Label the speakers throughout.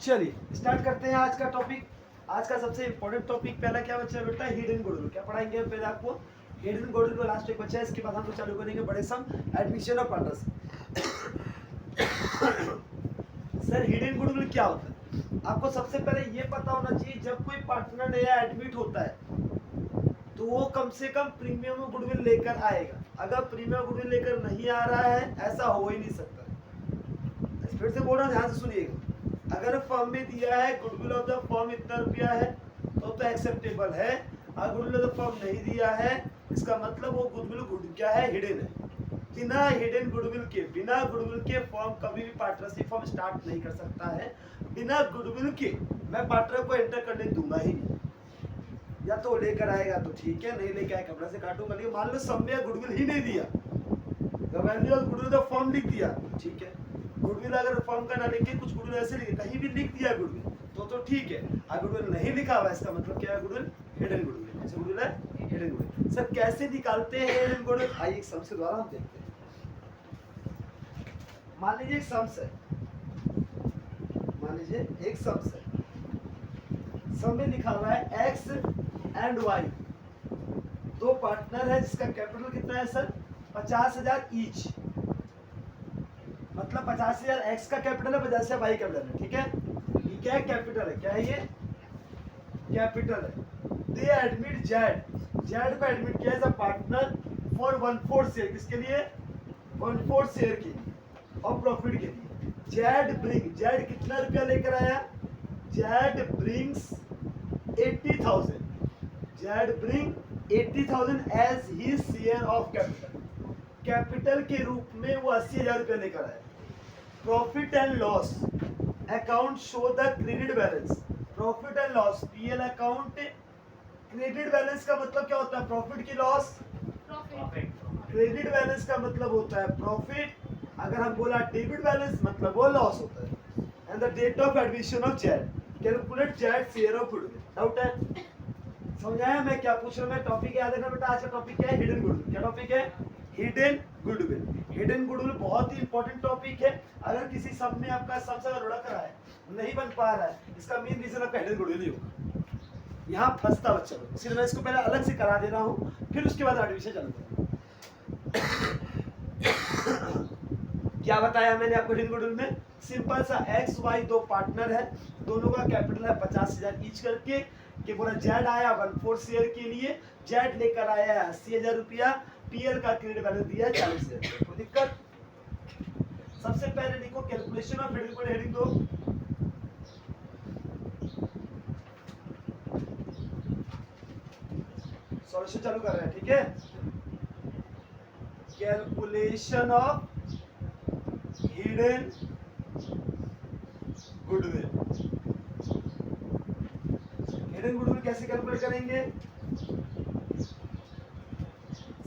Speaker 1: चलिए स्टार्ट करते हैं आज का टॉपिक। आज का सबसे इम्पोर्टेंट टॉपिक पहला क्या बच्चा बेटा, हिडन गुडविल। क्या पढ़ाएंगे हम पहले आपको हिडन गुडविल का लास्ट एक बच्चा है, इसके बाद हम लोग चालू करेंगे बड़े some admission of partners. Sir hidden goodwill क्या होता है? आपको सबसे पहले ये पता होना चाहिए, जब कोई पार्टनर नया एडमिट होता है तो वो कम से कम प्रीमियम गुडविल लेकर आएगा। अगर प्रीमियम गुडविल लेकर नहीं आ रहा है, ऐसा हो ही नहीं सकता। फिर से बोल रहा हूँ, ध्यान से सुनिएगा। अगर फर्म में दिया है गुडविल ऑफ द फर्म इतना रुपया है तो एक्सेप्टेबल है। अगर गुडविल ऑफ द फर्म नहीं दिया है, इसका मतलब वो गुडविल क्या है, हिडन है। बिना हिडन गुडविल के फर्म कभी भी पार्टनरशिप फर्म स्टार्ट नहीं कर सकता है। बिना गुडविल के मैं पार्टनर को एंटर करने दूंगा ही नहीं। या तो लेकर आएगा तो ठीक है, नहीं लेकर आए कपड़ा से काटूंगा। लेकिन मान लो समय गुडविल ही नहीं दिया, value of goodwill of firm लिख दिया, ठीक है। गुडविल अगर फर्म का ना लिखे, कुछ गुडविल ऐसे लिखे, कहीं भी लिख दिया गुडविल तो ठीक है। अगर गुडविल नहीं लिखा हुआ, इसका मतलब क्या है, गुडविल हिडन गुडविल। कैसे गुडविल है, हिडन गुडविल। सर कैसे निकालते हैं हिडन गुडविल? आइए एक सम से द्वारा हम देखते हैं। मान लीजिए एक सम्स है, मान लीजिए एक सम्स है। सम में लिखा हुआ है एक्स एंड वाई, दो पार्टनर है जिसका कैपिटल कितना है सर, 50,000 ईच। मतलब 50,000 एक्स का कैपिटल है, 50,000 वाई कैपिटल है, ठीक है। ये क्या है, कैपिटल है। क्या है ये, कैपिटल है। दे एडमिट जेड को एडमिट किया as a partner for 1/4 share. किसके लिए, 1/4 शेयर के लिए और प्रॉफिट के लिए। जेड कितना रुपया लेकर आया, Z brings 80,000। Z bring 80,000 as his share of capital. Capital के रूप में वो 80,000 रुपया लेकर आया। Profit and loss account show the credit balance. Profit and loss PL account. Credit balance का मतलब क्या होता है, प्रॉफिट की लॉस। क्रेडिट बैलेंस का मतलब होता है प्रॉफिट। अगर हम बोला डेबिट बैलेंस, मतलब वो लॉस होता है। And the date of admission of Z, calculate Z share of goodwill. Doubt है, समझाया मैं क्या पूछ रहा हूं? मैं टॉपिक याद रखना बेटा। आज का टॉपिक क्या है, हिडन गुडविल। क्या टॉपिक है, हिडन गुडविल। हिडन गुडविल बहुत ही इंपॉर्टेंट टॉपिक है। अगर किसी सब में आपका सबसे लुढ़क रहा है, नहीं बन पा रहा है, इसका मेन रीजन आपका हिडन गुडविल ही होगा। यहाँ फंसता बच्चा लोग, इसलिए मैं इसको पहले अलग से करा दे रहा हूँ, फिर उसके बाद एडमिशन चालू करूंगा। क्या बताया मैंने आपको हिडन गुडविल में? सिंपल सा एक्स वाई दो पार्टनर है, दोनों का कैपिटल है 50,000 ईच करके। कि बोला जेड आया 1/4 शेयर के लिए, जेड लेकर आया है 80,000 रुपया। पीएल का क्रेडिट बैलेंस दिया है 40,000। कोई दिक्कत? सबसे पहले लिखो calculation of hidden goodwill, heading दो। सॉल्यूशन चालू कर रहे हैं, ठीक है। Calculation of hidden goodwill. Hidden goodwill कैसे कैलकुलेट करेंगे?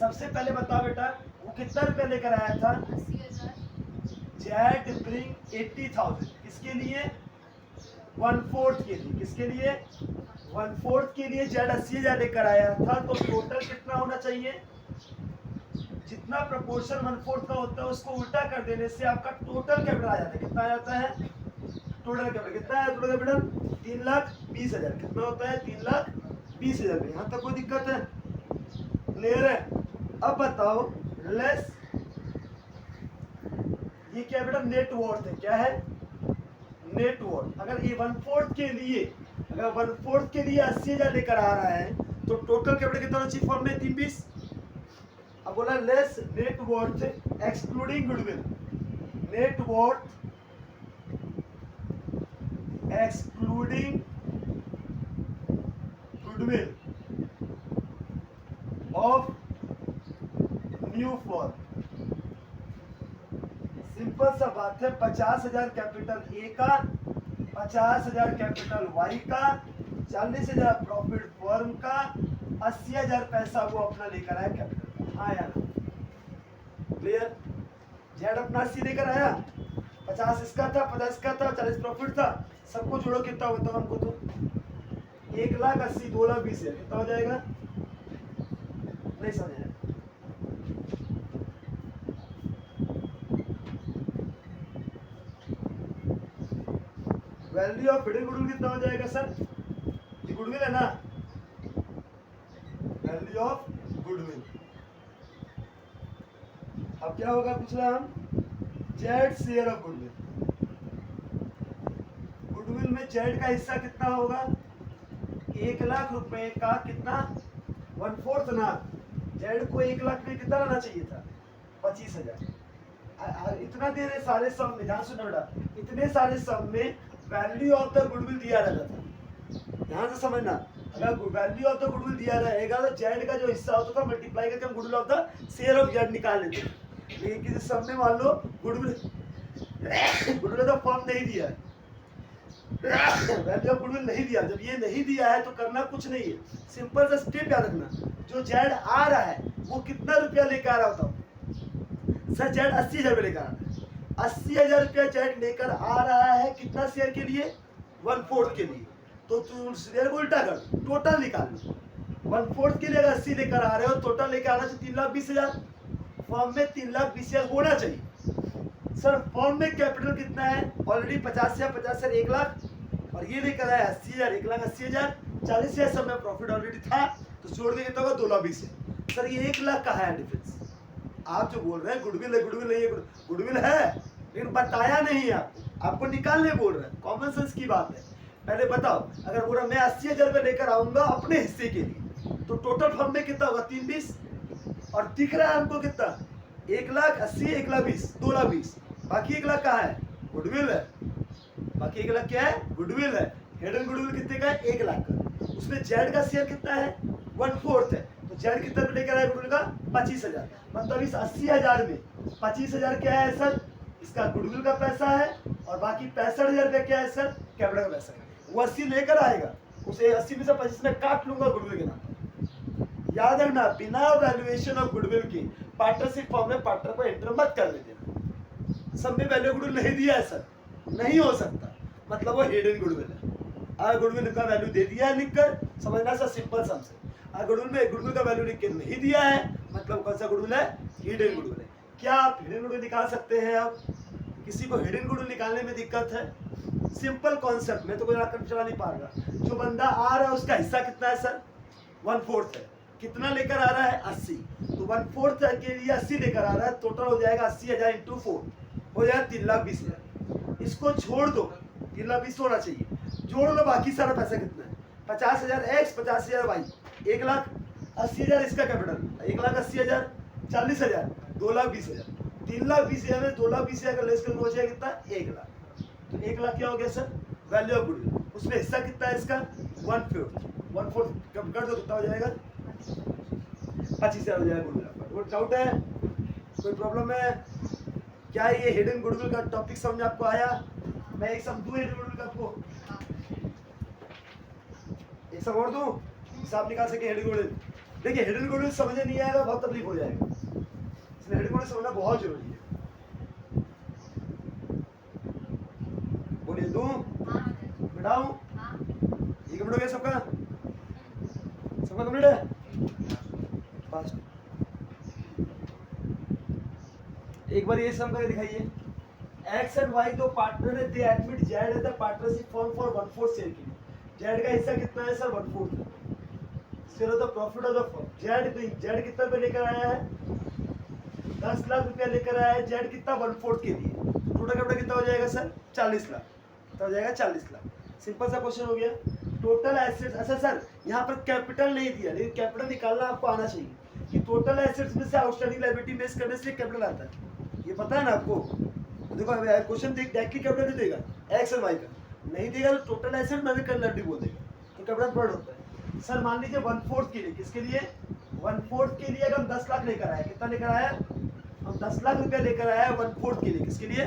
Speaker 1: सबसे पहले बताओ बेटा, वो कितना रुपया लेकर आया था,
Speaker 2: 80,000।
Speaker 1: Z bring 80,000। किसके लिए, 1/4 के लिए। किसके लिए, 1/4 के लिए जेड 80,000 लेकर आया था। तो टोटल कितना होना चाहिए, जितना प्रपोर्शन 1/4 का होता है उसको उल्टा कर देने से आपका टोटल कैपिटल आ जाता है। कितना आ जाता है, टोटल कैपिटल कितना है, टोटल कैपिटल 3,20,000। कितना होता है, 3,20,000। यहाँ तक कोई दिक्कत है, क्लियर है? अब बताओ लेस, ये क्या बेटा, नेट वर्थ है। क्या है, नेट वर्थ। अगर ये 1/4 के लिए, अगर 1/4 के लिए 80,000 लेकर आ रहा है तो टोटल कैपिटल कितना होना चाहिए फॉर्म में, 320। अब बोला less net worth excluding goodwill. Net worth excluding goodwill of new form. Simple सा बात है, 50,000 कैपिटल ए का, 50,000 कैपिटल वाई का, 40,000 प्रॉफिट फर्म का, 80,000 पैसा वो अपना लेकर आया कैपिटल का। हाँ यार, क्लियर? जेड अपना 80 लेकर आया, 50 इसका था, 50 इसका था, 40 प्रॉफिट था। सबको जोड़ो कितना बताओ हमको तो, 1,80,000, 2,20,000 कितना हो जाएगा? नहीं समझ, वैल्यू ऑफ हिडन गुडविल कितना हो जाएगा सर? ये गुडविल है ना, वैल्यू ऑफ गुडविल। अब क्या होगा पूछ रहे हम, Z share of goodwill. Goodwill में जेड का हिस्सा कितना होगा? 1,00,000 रुपए का कितना, 1/4 ना। जेड को 1,00,000 में कितना लाना चाहिए था? 25,000। इतना दे रहे सारे सम में, ध्यान सुनो बेटा, इतने सारे सम में वैल्यू ऑफ द गुडविल दिया रहता था। ध्यान से समझना, अगर वैल्यू ऑफ द गुडविल दिया रहेगा तो जेड का जो हिस्सा होता था मल्टीप्लाई करके हम goodwill of the share of Z निकाल लेते। लेकिन किसी सम में मान लो गुडविल गुडविल ऑफ फॉर्म नहीं दिया है, वैल्यू ऑफ गुडविल नहीं दिया। जब ये नहीं दिया है तो करना कुछ नहीं है, सिंपल सा स्टेप याद रखना। जो जेड आ रहा है वो कितना रुपया लेकर आ रहा होता है? सर जेड 80,000 रुपये लेकर आ रहा है। 80,000 रुपया जेड लेकर आ रहा है कितना शेयर के लिए? 1/4 के लिए। तो तुम शेयर को उल्टा कर, टोटल निकाल लो। 1/4 के लिए अगर 80 लेकर आ रहे हो, टोटल लेकर आना चाहिए 3,20,000। फॉर्म में 3,20,000 होना चाहिए। सर फॉर्म में कैपिटल कितना है? ऑलरेडी 50,000 1,00,000, और ये लेकर आया 80,000, 1,80,000, 40,000 सब में प्रॉफिट ऑलरेडी था, तो जोड़ के कितना होगा? 2,20,000। सर ये 1,00,000 का है डिफरेंस। आप जो बोल रहे हैं गुडविल है, गुडविल नहीं है, गुडविल है लेकिन बताया नहीं है आपको निकालने बोल रहे हैं। कॉमन सेंस की बात है। पहले बताओ, अगर बोला मैं 80,000 रुपये लेकर आऊंगा अपने हिस्से के लिए, तो टोटल फॉर्म में कितना होगा? 3,20, और दिख रहा है हमको कितना? 1,80,000, 1,20,000, 2,20,000, बाकी 1,00,000 कहाँ है? गुडविल है। बाकी 1,00,000 क्या है? गुडविल है। हिडन गुडविल कितने का है? 1,00,000 का। उसमें जेड का शेयर कितना है? 1/4 है। तो जेड कितना लेकर आया गुडविल का? 25,000। मतलब इस 80,000 में 25,000 क्या है सर? इसका गुडविल का पैसा है, और बाकी 65,000 रुपया क्या है सर? कैपिटल का पैसा है। वो 80 लेकर आएगा, उसे 80 में से 25 में काट लूंगा गुडविल के नाम। याद रखना, बिना वैल्यूएशन ऑफ गुडविल की पार्टनरशिप फॉर्म में पार्टनर को एंटर मत कर देना। सब में वैल्यू गुडविल नहीं दिया है सर, नहीं हो सकता, मतलब वो हिडन गुडविल है। अगर गुडविल का वैल्यू दे दिया है लिखकर, समझना सर, सिंपल सम से। अगर गुडविल में गुडविल का वैल्यू लिख के नहीं दिया है, मतलब कौन सा गुडविल है? हिडन गुडविल है। क्या आप हिडन गुडविल निकाल सकते हैं? आप किसी को हिडन गुडविल निकालने में दिक्कत है? सिंपल कॉन्सेप्ट में तो कोई आकर चला नहीं पाएगा। जो बंदा आ रहा है उसका हिस्सा कितना है सर? 1/4 है। कितना लेकर आ रहा है? 80। तो 1/4 के लिए 80 लेकर आ रहा है, टोटल हो जाएगा 80,000 × 4 हो जाएगा 3,20,000। इसको छोड़ दो, 3,20,000 होना चाहिए, जोड़ लो बाकी सारा पैसा कितना है? 50,000 x, 50,000 y, 1,80,000 इसका कैपिटल, 1,80,000, 40,000, 2,20,000। 3,20,000 में 2,20,000 का लेस करके हो जाएगा कितना? 1,00,000। तो 1,00,000 क्या हो गया सर? Value of goodwill. उसमें हिस्सा कितना है इसका? 1/4 कम कर दो, कितना हो जाएगा? 25,000 हो जाएगा गुडविल आपका। कोई डाउट है? कोई प्रॉब्लम है? क्या ये हिडन गुडविल का टॉपिक समझ आपको आया? मैं एक सम दूं हिडन गुडविल का आपको, एक सम और दूं, हिसाब निकाल सके हिडन गुडविल। देखिए हिडन गुडविल समझने नहीं आएगा बहुत तकलीफ हो जाएगा, इसलिए हिडन गुडविल समझना बहुत जरूरी है। बोलिए दूं, बिठाऊं? ये कंप्लीट हो गया सबका? सबका कंप्लीट है? फास्ट एक बार ये सम करके दिखाइए। एक्स एंड वाई दो पार्टनर है, they admit Z as the partnership form for 1/4 share के लिए। जेड का हिस्सा कितना है sir? 1/4। Share of the profit of the form. Z कितना रुपये लेकर आया है? 10 लाख रुपया लेकर आया है जेड, कितना? 1/4 के लिए। टोटल कैपिटल कितना हो जाएगा सर? 40 लाख। कितना हो जाएगा? 40 लाख। सिंपल सा क्वेश्चन हो गया। टोटल एसेट्स, अच्छा सर यहाँ पर कैपिटल नहीं दिया, लेकिन कैपिटल निकालना आपको आना चाहिए कि टोटल एसेट्स में से आउटस्टैंडिंग लायबिलिटी मेस करने से कैपिटल आता है। ये पता है ना आपको? देखो क्वेश्चन देख के कैपिटल नहीं देगा एक्स एंड वाई का, नहीं देगा तो टोटल एसेट मैंने कर लायबिलिटी बोल देगा, तो कैपिटल प्रोड होता है। सर मान लीजिए 1/4 के लिए, किसके लिए? 1/4 के लिए अगर हम 10 लाख लेकर आए, कितना लेकर आया? हम 10 लाख रुपया लेकर आया 1/4 के लिए, किसके लिए?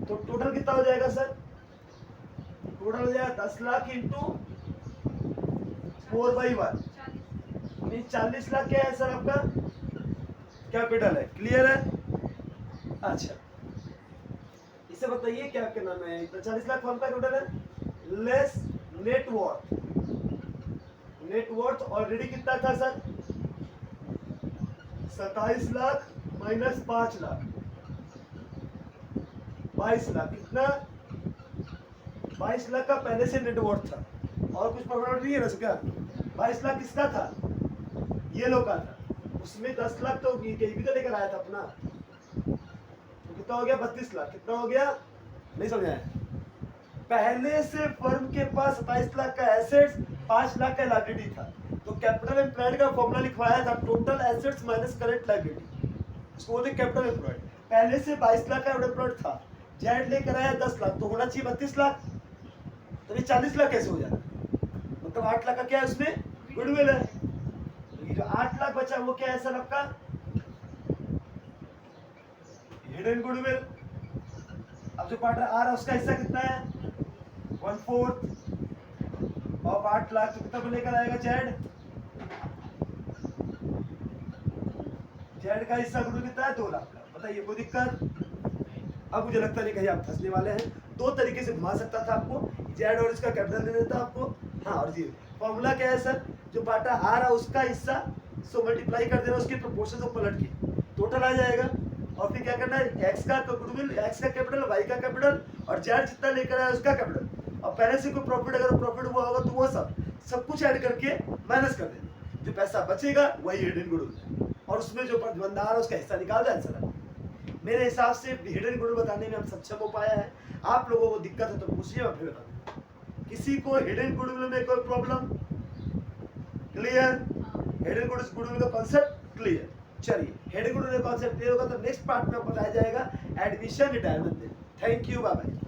Speaker 1: तो टोटल कितना हो जाएगा सर? टोटल हो जाएगा 10 लाख इंटू 4/1, 40 लाख क्या है सर आपका? कैपिटल है। क्लियर है? अच्छा इसे बताइए क्या क्या नाम है? 40 लाख फर्म का टोटल है, less net worth. Net worth already कितना था सर? 27 लाख माइनस 5 लाख, 22 लाख। कितना? 22 लाख का पहले से नेटवर्थ था और कुछ प्रॉफिट नहीं है ना इसका। 22 लाख किसका था, ये लोग का था, उसमें 10 लाख तो भी तो लेकर आया था अपना, तो कितना हो गया 32 लाख, कितना हो गया नहीं समझाया। पहले से फर्म के पास 27 लाख का एसेट्स 5 लाख का लायबिलिटी था, तो कैपिटल एम्प्लॉयड का फॉर्मूला लिखवाया था total assets minus current liability, इसको बोलते कैपिटल एम्प्लॉयड। पहले से 22 लाख का एम्प्लॉयड था, जेड लेकर आया 10 लाख, तो होना चाहिए 32 लाख, तो ये 40 लाख कैसे हो जाता, मतलब 8 लाख का क्या है उसमें गुडविल है, तो ये जो 8 लाख बचा वो क्या है सर आपका हिडन गुडविल। अब जो पार्टनर आ रहा है उसका हिस्सा कितना है 1/4 ऑफ 8 लाख, तो कितना लेकर आएगा जेड, जेड का हिस्सा गुडविल कितना है 2 लाख का, बताइए कोई दिक्कत। अब मुझे लगता नहीं कहीं आप फंसने वाले हैं, दो तरीके से घुमा सकता था आपको, जेड और इसका कैपिटल दे देता आपको, हाँ और जी फॉर्मूला क्या है सर, जो पार्टनर आ रहा है उसका हिस्सा सो मल्टीप्लाई कर देना उसके प्रोपोर्शन को पलट के टोटल आ जाएगा, और फिर क्या करना है एक्स का गुडविल, एक्स का कैपिटल, वाई का कैपिटल और जेड जितना लेकर आया उसका कैपिटल, और पहले से कोई प्रॉफिट अगर प्रॉफिट हुआ होगा तो वो सब कुछ ऐड करके माइनस कर देना, जो पैसा बचेगा वही हिडन गुडविल, और उसमें जो बंदा आ रहा है उसका हिस्सा निकाल दें आंसर। मेरे हिसाब से हिडन गुडविल बताने में हम सक्षम हो पाया है, आप लोगों को दिक्कत है तो पूछिए मैं फिर बता दूं। किसी को हिडन गुडविल में कोई प्रॉब्लम, क्लियर, हिडन गुडविल का कॉन्सेप्ट क्लियर। चलिए हिडन गुडविल का कॉन्सेप्ट क्लियर होगा तो नेक्स्ट पार्ट में बताया जाएगा admission retirement. Thank you, bye bye.